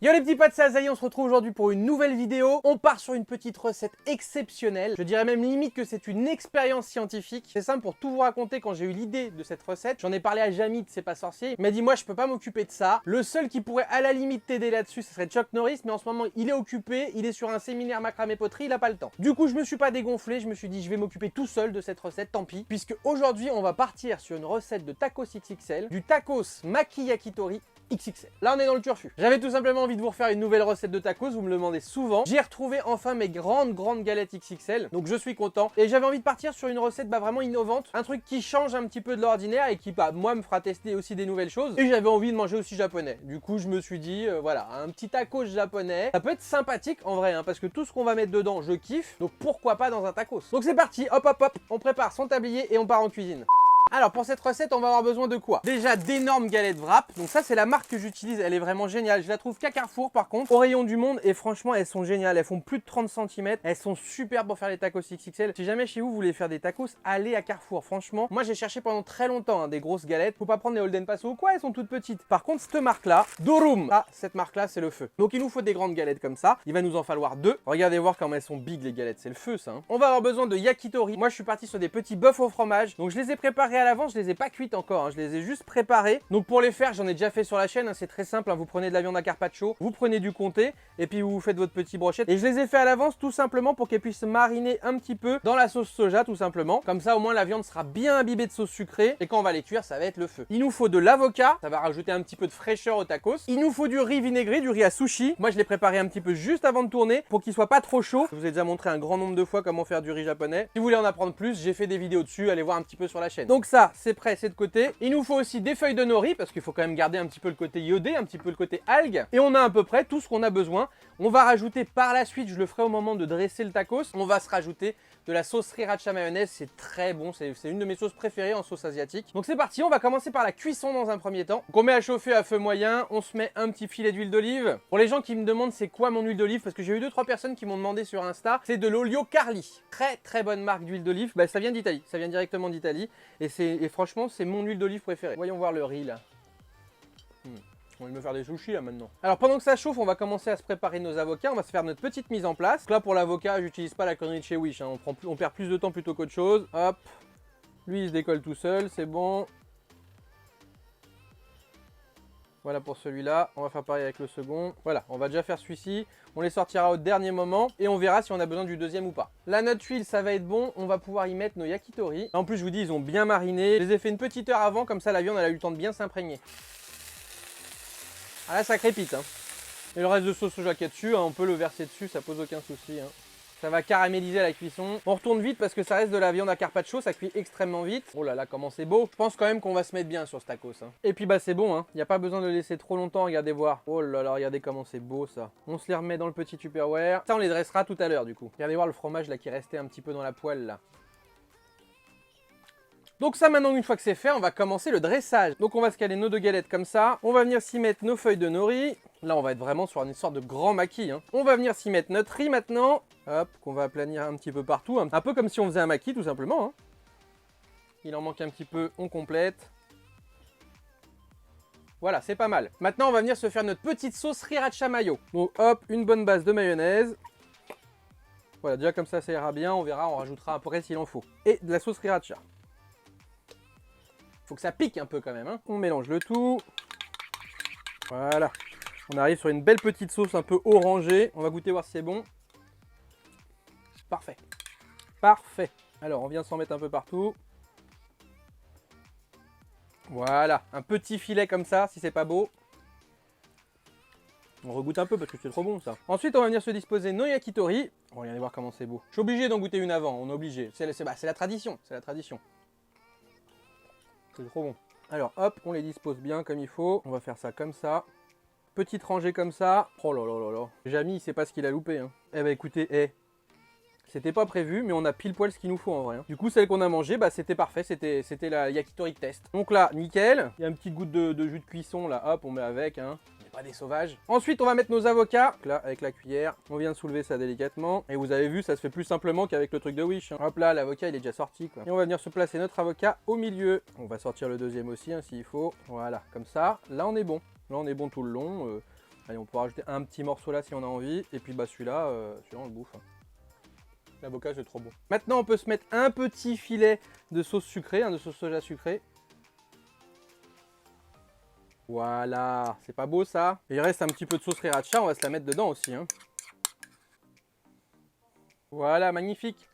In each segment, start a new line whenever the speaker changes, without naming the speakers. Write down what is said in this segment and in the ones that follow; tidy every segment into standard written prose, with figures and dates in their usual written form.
Yo les petits potes, c'est Azaï, on se retrouve aujourd'hui pour une nouvelle vidéo. On part sur une petite recette exceptionnelle. Je dirais même limite que c'est une expérience scientifique. C'est simple, pour tout vous raconter, quand j'ai eu l'idée de cette recette, j'en ai parlé à Jamie de C'est pas sorcier. Il m'a dit moi je peux pas m'occuper de ça. Le seul qui pourrait à la limite t'aider là-dessus, ce serait Chuck Norris, mais en ce moment il est occupé, il est sur un séminaire macramé poterie, il a pas le temps. Du coup je me suis pas dégonflé, je me suis dit je vais m'occuper tout seul de cette recette, tant pis. Puisque aujourd'hui on va partir sur une recette de tacos XXL, du tacos maki yakitori XXL. Là on est dans le turfu. J'avais tout simplement envie de vous refaire une nouvelle recette de tacos, vous me le demandez souvent. J'ai retrouvé enfin mes grandes galettes XXL, donc je suis content. Et j'avais envie de partir sur une recette vraiment innovante, un truc qui change un petit peu de l'ordinaire et qui moi me fera tester aussi des nouvelles choses. Et j'avais envie de manger aussi japonais. Du coup je me suis dit, voilà, un petit tacos japonais, ça peut être sympathique en vrai, hein, parce que tout ce qu'on va mettre dedans, je kiffe. Donc pourquoi pas dans un tacos. Donc c'est parti, hop hop hop, on prépare son tablier et on part en cuisine. Alors pour cette recette on va avoir besoin de quoi? Déjà d'énormes galettes wrap, donc ça c'est la marque que j'utilise, elle est vraiment géniale, je la trouve qu'à Carrefour par contre, au rayon du monde, et franchement elles sont géniales, elles font plus de 30 cm, elles sont super pour faire les tacos XXL. Si jamais chez vous voulez faire des tacos, allez à Carrefour, franchement, moi j'ai cherché pendant très longtemps des grosses galettes, faut pas prendre les Holden Paso ou quoi, elles sont toutes petites. Par contre cette marque là, Dorum, cette marque là c'est le feu. Donc il nous faut des grandes galettes comme ça, il va nous en falloir deux, regardez voir comment elles sont big les galettes, c'est le feu ça. On va avoir besoin de yakitori, moi je suis parti sur des petits bœufs au fromage, donc je les ai préparés à l'avance, je les ai pas cuites encore, hein, je les ai juste préparés. Donc pour les faire, j'en ai déjà fait sur la chaîne, hein, c'est très simple, hein, vous prenez de la viande à carpaccio, vous prenez du comté et puis vous faites votre petit brochette. Et je les ai fait à l'avance tout simplement pour qu'elles puissent mariner un petit peu dans la sauce soja tout simplement. Comme ça au moins la viande sera bien imbibée de sauce sucrée et quand on va les cuire, ça va être le feu. Il nous faut de l'avocat, ça va rajouter un petit peu de fraîcheur au tacos. Il nous faut du riz vinaigré, du riz à sushi. Moi je l'ai préparé un petit peu juste avant de tourner pour qu'il soit pas trop chaud. Je vous ai déjà montré un grand nombre de fois comment faire du riz japonais. Si vous voulez en apprendre plus, j'ai fait des vidéos dessus, allez voir un petit peu sur la chaîne. Donc ça, c'est prêt, c'est de côté. Il nous faut aussi des feuilles de nori parce qu'il faut quand même garder un petit peu le côté iodé, un petit peu le côté algue. Et on a à peu près tout ce qu'on a besoin. On va rajouter par la suite, je le ferai au moment de dresser le tacos, on va se rajouter de la sauce sriracha mayonnaise, c'est très bon, c'est une de mes sauces préférées en sauce asiatique. Donc c'est parti, on va commencer par la cuisson dans un premier temps. Donc on met à chauffer à feu moyen, on se met un petit filet d'huile d'olive. Pour les gens qui me demandent c'est quoi mon huile d'olive, parce que j'ai eu 2-3 personnes qui m'ont demandé sur Insta, c'est de l'olio Carli. Très bonne marque d'huile d'olive, bah, ça vient d'Italie, ça vient directement d'Italie. Et franchement c'est mon huile d'olive préférée. Voyons voir le riz là. On va me faire des sushis là maintenant. Alors pendant que ça chauffe, on va commencer à se préparer nos avocats. On va se faire notre petite mise en place. Donc là pour l'avocat, j'utilise pas la connerie de chez Wish. Hein. On perd plus de temps plutôt qu'autre chose. Hop. Lui il se décolle tout seul, c'est bon. Voilà pour celui-là. On va faire pareil avec le second. Voilà, on va déjà faire celui-ci. On les sortira au dernier moment et on verra si on a besoin du deuxième ou pas. Là, notre huile, ça va être bon. On va pouvoir y mettre nos yakitori. En plus, je vous dis, ils ont bien mariné. Je les ai fait une petite heure avant, comme ça la viande elle a eu le temps de bien s'imprégner. Ah là ça crépite hein. Et le reste de sauce soja qu'il y a dessus, hein, on peut le verser dessus, ça pose aucun souci. Hein. Ça va caraméliser à la cuisson. On retourne vite parce que ça reste de la viande à carpaccio, ça cuit extrêmement vite. Oh là là comment c'est beau. Je pense quand même qu'on va se mettre bien sur ce tacos. Hein. Et puis bah c'est bon, hein. Il n'y a pas besoin de le laisser trop longtemps, regardez voir. Oh là là, regardez comment c'est beau ça. On se les remet dans le petit Tupperware. Ça on les dressera tout à l'heure du coup. Regardez voir le fromage là qui restait un petit peu dans la poêle là. Donc ça maintenant une fois que c'est fait, on va commencer le dressage. Donc on va se caler nos deux galettes comme ça. On va venir s'y mettre nos feuilles de nori. Là on va être vraiment sur une sorte de grand maquis. Hein. On va venir s'y mettre notre riz maintenant. Hop, qu'on va aplanir un petit peu partout. Un peu comme si on faisait un maquis tout simplement. Hein. Il en manque un petit peu, on complète. Voilà, c'est pas mal. Maintenant on va venir se faire notre petite sauce sriracha mayo. Donc hop, une bonne base de mayonnaise. Voilà, déjà comme ça ira bien. On verra, on rajoutera après s'il en faut. Et de la sauce sriracha. Faut que ça pique un peu quand même. Hein. On mélange le tout. Voilà. On arrive sur une belle petite sauce un peu orangée. On va goûter voir si c'est bon. Parfait. Parfait. Alors, on vient s'en mettre un peu partout. Voilà. Un petit filet comme ça, si c'est pas beau. On regoute un peu parce que c'est trop bon ça. Ensuite, on va venir se disposer nos yakitori. Regardez voir comment c'est beau. Je suis obligé d'en goûter une avant. On est obligé. C'est la tradition. C'est la tradition. C'est trop bon. Alors hop, on les dispose bien comme il faut. On va faire ça comme ça. Petite rangée comme ça. Oh là là là là. Jamie, il sait pas ce qu'il a loupé. Hein. Eh bah écoutez, c'était pas prévu, mais on a pile poil ce qu'il nous faut en vrai. Hein. Du coup, celle qu'on a mangée, bah c'était parfait. C'était la yakitori test. Donc là, nickel. Il y a une petite goutte de jus de cuisson là. Hop, on met avec. Hein. Pas des sauvages. Ensuite, on va mettre nos avocats. Donc là, avec la cuillère, on vient de soulever ça délicatement. Et vous avez vu, ça se fait plus simplement qu'avec le truc de Wish. Hein. Hop là, l'avocat, il est déjà sorti. Quoi. Et on va venir se placer notre avocat au milieu. On va sortir le deuxième aussi, hein, s'il faut. Voilà, comme ça. Là, on est bon. Là, on est bon tout le long. Allez, on pourra rajouter un petit morceau là si on a envie. Et puis bah celui-là, on le bouffe. Hein. L'avocat, c'est trop bon. Maintenant, on peut se mettre un petit filet de sauce sucrée, de sauce soja sucrée. Voilà, c'est pas beau ça. Et il reste un petit peu de sauce sriracha, on va se la mettre dedans aussi. Hein. Voilà, magnifique.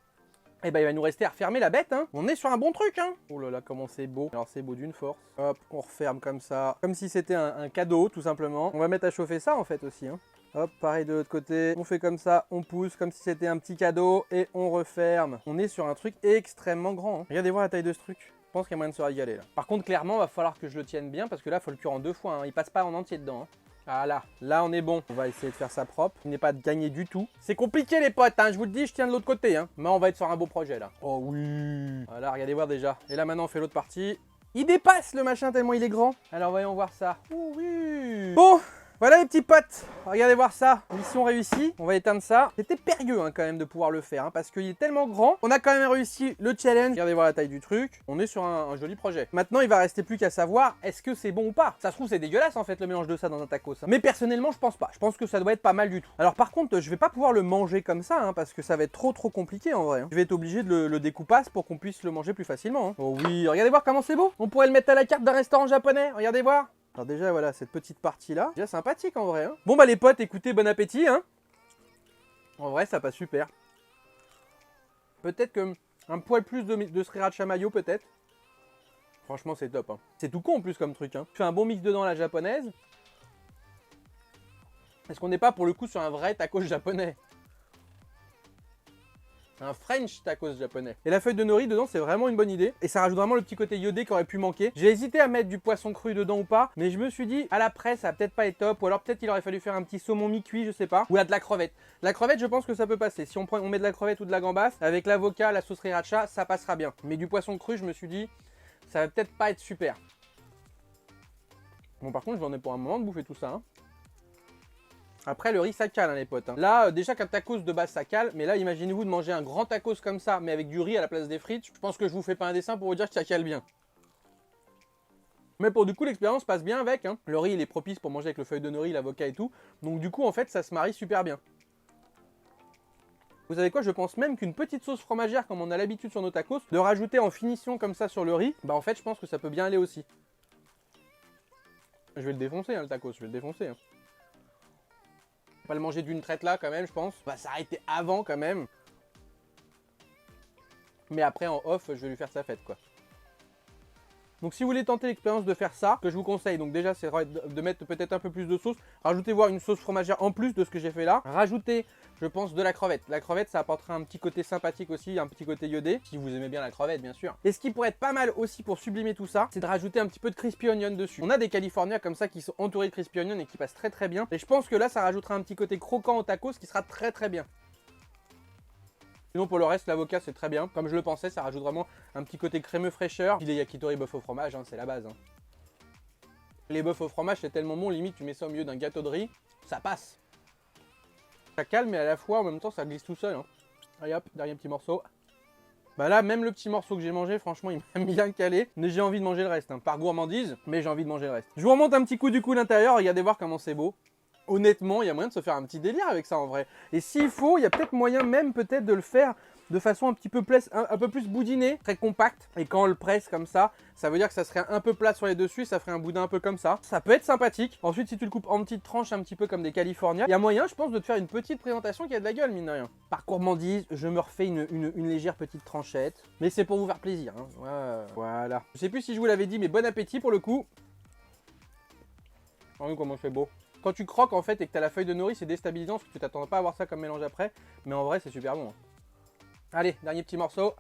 Et bah il va nous rester à refermer la bête. Hein. On est sur un bon truc. Hein. Oh là là, comment c'est beau. Alors c'est beau d'une force. Hop, on referme comme ça. Comme si c'était un cadeau, tout simplement. On va mettre à chauffer ça en fait aussi. Hein. Hop, pareil de l'autre côté, on fait comme ça, on pousse comme si c'était un petit cadeau et on referme. On est sur un truc extrêmement grand. Hein. Regardez voir la taille de ce truc. Je pense qu'il y a moyen de se régaler là. Par contre, clairement, il va falloir que je le tienne bien parce que là, il faut le cuire en 2 fois. Hein. Il passe pas en entier dedans. Hein. Voilà, là on est bon. On va essayer de faire ça propre. Il n'est pas de gagner du tout. C'est compliqué les potes, hein. Je vous le dis, je tiens de l'autre côté. Hein. Mais on va être sur un beau projet là. Oh oui. Voilà, regardez voir déjà. Et là maintenant, on fait l'autre partie. Il dépasse le machin tellement il est grand. Alors voyons voir ça. Oh oui. Bon. Voilà les petits potes, regardez voir ça, mission réussie, on va éteindre ça. C'était périlleux hein, quand même de pouvoir le faire, hein, parce qu'il est tellement grand. On a quand même réussi le challenge, regardez voir la taille du truc, on est sur un joli projet. Maintenant il va rester plus qu'à savoir, est-ce que c'est bon ou pas. Ça se trouve c'est dégueulasse en fait le mélange de ça dans un tacos. Hein. Mais personnellement je pense pas, je pense que ça doit être pas mal du tout. Alors par contre je vais pas pouvoir le manger comme ça, hein, parce que ça va être trop compliqué en vrai. Hein. Je vais être obligé de le découper pour qu'on puisse le manger plus facilement. Hein. Oh oui, regardez voir comment c'est beau. On pourrait le mettre à la carte d'un restaurant japonais, regardez voir. Alors déjà voilà cette petite partie là, déjà sympathique en vrai. Hein. Bon bah les potes, écoutez, bon appétit. Hein. En vrai ça passe super. Peut-être que un poil plus de sriracha mayo peut-être. Franchement c'est top. Hein. C'est tout con en plus comme truc. Hein. Je fais un bon mix dedans à la japonaise. Est-ce qu'on n'est pas pour le coup sur un vrai tacos japonais? Un French tacos japonais. Et la feuille de nori dedans, c'est vraiment une bonne idée. Et ça rajoute vraiment le petit côté iodé qui aurait pu manquer. J'ai hésité à mettre du poisson cru dedans ou pas. Mais je me suis dit, à la presse, ça va peut-être pas être top. Ou alors peut-être il aurait fallu faire un petit saumon mi-cuit, je sais pas. Ou là de la crevette. La crevette, je pense que ça peut passer. Si on met de la crevette ou de la gambasse, avec l'avocat, la sauce sriracha, ça passera bien. Mais du poisson cru, je me suis dit, ça va peut-être pas être super. Bon, par contre, j'en ai pour un moment de bouffer tout ça. Hein. Après le riz ça cale hein, les potes. Hein. Là déjà qu'un tacos de base ça cale, mais là imaginez-vous de manger un grand tacos comme ça mais avec du riz à la place des frites. Je pense que je vous fais pas un dessin pour vous dire que ça cale bien. Mais pour du coup l'expérience passe bien avec. Hein. Le riz il est propice pour manger avec le feuille de nori, l'avocat et tout. Donc du coup en fait ça se marie super bien. Vous savez quoi, je pense même qu'une petite sauce fromagère comme on a l'habitude sur nos tacos, de rajouter en finition comme ça sur le riz, bah en fait je pense que ça peut bien aller aussi. Je vais le défoncer hein, le tacos, je vais le défoncer. Hein. Pas le manger d'une traite là quand même je pense. On va s'arrêter avant quand même. Mais après en off je vais lui faire sa fête quoi. Donc si vous voulez tenter l'expérience de faire ça, que je vous conseille, donc déjà c'est de mettre peut-être un peu plus de sauce. Rajoutez voir une sauce fromagère en plus de ce que j'ai fait là. Rajoutez je pense de la crevette. La crevette ça apportera un petit côté sympathique aussi, un petit côté iodé. Si vous aimez bien la crevette bien sûr. Et ce qui pourrait être pas mal aussi pour sublimer tout ça, c'est de rajouter un petit peu de crispy onion dessus. On a des California comme ça qui sont entourés de crispy onion et qui passent très bien. Et je pense que là ça rajoutera un petit côté croquant au tacos qui sera très bien. Sinon pour le reste l'avocat c'est très bien, comme je le pensais ça rajoute vraiment un petit côté crémeux fraîcheur. Puis les yakitori bœuf au fromage hein, c'est la base. Hein. Les bœufs au fromage c'est tellement bon, limite tu mets ça au milieu d'un gâteau de riz, ça passe. Ça calme mais à la fois en même temps ça glisse tout seul. Hein. Allez hop, dernier petit morceau. Bah là même le petit morceau que j'ai mangé franchement il m'a bien calé. Mais j'ai envie de manger le reste, hein. Par gourmandise, mais j'ai envie de manger le reste. Je vous remonte un petit coup du coup l'intérieur, regardez voir comment c'est beau. Honnêtement, il y a moyen de se faire un petit délire avec ça en vrai. Et s'il faut, il y a peut-être moyen même peut-être de le faire de façon un peu plus boudinée, très compacte. Et quand on le presse comme ça veut dire que ça serait un peu plat sur les dessus, ça ferait un boudin un peu comme ça. Ça peut être sympathique. Ensuite, si tu le coupes en petites tranches un petit peu comme des California, il y a moyen, je pense, de te faire une petite présentation qui a de la gueule, mine de rien. Par gourmandise, je me refais une légère petite tranchette. Mais c'est pour vous faire plaisir. Hein. Ouais, voilà. Je sais plus si je vous l'avais dit, mais bon appétit pour le coup. Regardez comment c'est beau. Quand tu croques en fait et que tu as la feuille de nori, c'est déstabilisant parce que tu t'attends pas à avoir ça comme mélange après. Mais en vrai, c'est super bon. Allez, dernier petit morceau.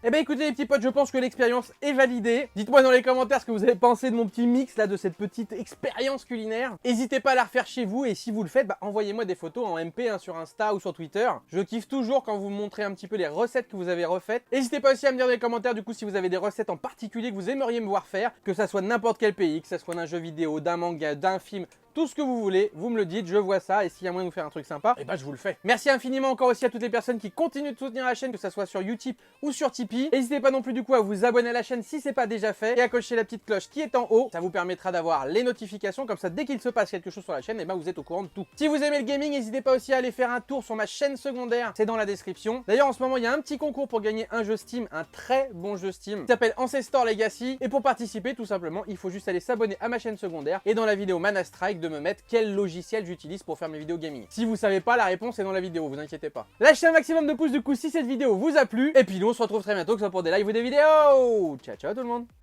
Eh ben écoutez les petits potes, je pense que l'expérience est validée. Dites-moi dans les commentaires ce que vous avez pensé de mon petit mix là, de cette petite expérience culinaire. N'hésitez pas à la refaire chez vous et si vous le faites, bah, envoyez-moi des photos en MP hein, sur Insta ou sur Twitter. Je kiffe toujours quand vous me montrez un petit peu les recettes que vous avez refaites. N'hésitez pas aussi à me dire dans les commentaires du coup si vous avez des recettes en particulier que vous aimeriez me voir faire, que ça soit de n'importe quel pays, que ça soit d'un jeu vidéo, d'un manga, d'un film, tout ce que vous voulez, vous me le dites, je vois ça, et s'il y a moyen de vous faire un truc sympa, et ben je vous le fais. Merci infiniment encore aussi à toutes les personnes qui continuent de soutenir la chaîne, que ça soit sur YouTube ou sur Tipeee. N'hésitez pas non plus du coup à vous abonner à la chaîne si c'est pas déjà fait, et à cocher la petite cloche qui est en haut, ça vous permettra d'avoir les notifications, comme ça dès qu'il se passe quelque chose sur la chaîne, et ben vous êtes au courant de tout. Si vous aimez le gaming, n'hésitez pas aussi à aller faire un tour sur ma chaîne secondaire, c'est dans la description. D'ailleurs en ce moment il y a un petit concours pour gagner un jeu Steam, un très bon jeu Steam, qui s'appelle Ancestor Legacy, et pour participer tout simplement, il faut juste aller s'abonner à ma chaîne secondaire, et dans la vidéo Mana Strike de me mettre quel logiciel j'utilise pour faire mes vidéos gaming. Si vous savez pas, la réponse est dans la vidéo, vous inquiétez pas. Lâchez un maximum de pouces du coup si cette vidéo vous a plu, et puis nous on se retrouve très bientôt, que ce soit pour des lives ou des vidéos. Ciao ciao tout le monde.